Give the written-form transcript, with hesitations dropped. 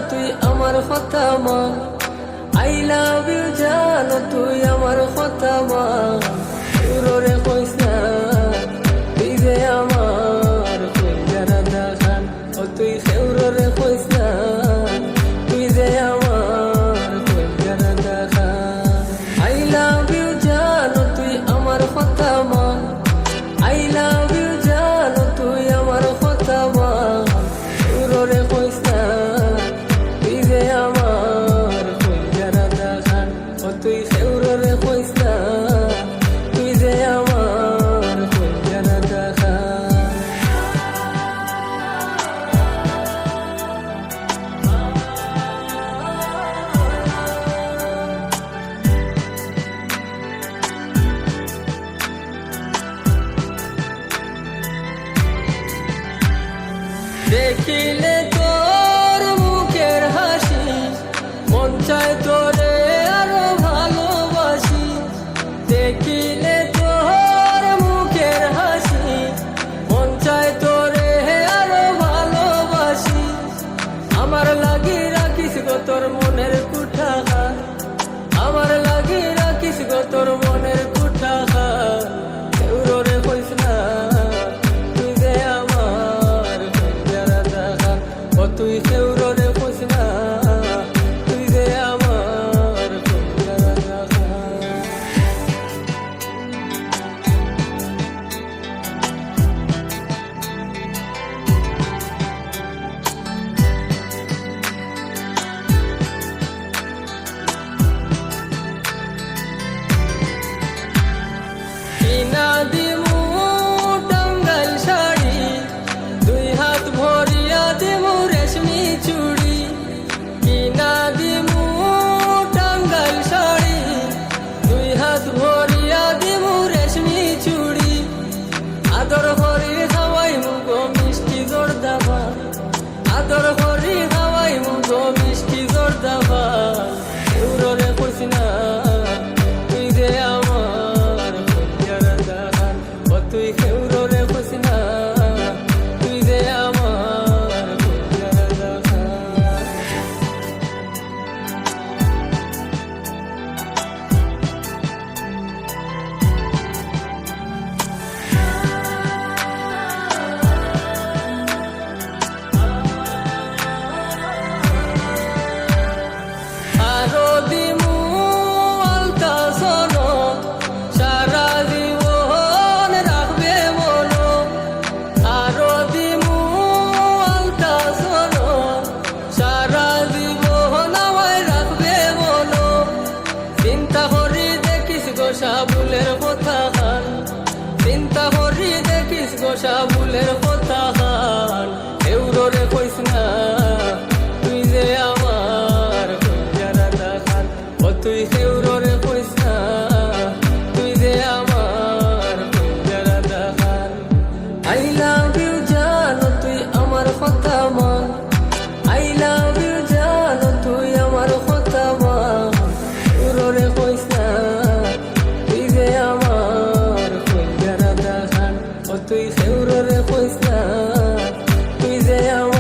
তুই আমার কথা মান, আই লাভ ইউ জানো তুই আমার কথা মান। রে কইস না তুই যে আমার কইরা দেখান, ও তুই রে কইস না তুই যে আমার কইরা দেখান। আই লাভ ইউ জানো তুই আমার কথা মান, আই লাভ ইউ জানো তুই আমার কথা মান। রে কইস না তুই যে আমার কইরা দেখান, ও তুই রে কইস না তুই যে আমার কইরা দেখান। দেখিলে তোর মুখের হাসি, মন চায় তোরে আরো ভালোবাসি। দেখিলে তোর মুখের হাসি, মন চায় তোরে আরো ভালোবাসি। আমার লাগি রাখিস গো তোর মনের কুঠাঘাত, আমার লাগি রাখিস গো তোর মনের কুঠাঘাত। রে কইস না তুই যে আমার কইরা দেখান, ও তুই রে কইস না তুই যে আমার কইরা দেখান। কিনা দিমু টাঙ্গাইল শাড়ি, দুই হাত ভরিয়া দিমু রেশমি চুড়ি। কিনা দিমু টাঙ্গাইল শাড়ি, দুই হাত ভরিয়া দিমু রেশমি চুড়ি। আদর করি খাওয়াই মুগো মিষ্টি জর্দা ভাত, আদর করি খাওয়াই মুগো মিষ্টি জর্দা ভাত। রে কইস না তুই যে আমার কইরা দেখান, ও তুই রে কইস না তুই যে আমার কইরা দেখান। আরো দিমু আলতা শোনো, সারা জীবন রাখবে মনো। আরো দিমু আলতা শোনো, সারা জীবন আমায় রাখবে মনো। চিন্তা করি দেখিস গো সাবুলের কথা খান, চিন্তা করি দেখিস গো সাবুলের কথা খান। রে কইস না তুই যে আমার কইরা দেখান, ও তুই রে কইস না তুই যে আমার কইরা দেখান। আই লাভ ইউ জানো তুই আমার কথা মান, আই লাভ ইউ জানো তুই আমার কথা মান। রে কইস না তুই যে আমার কইরা দেখান, ও তুই রে কইস না তুই যে আমার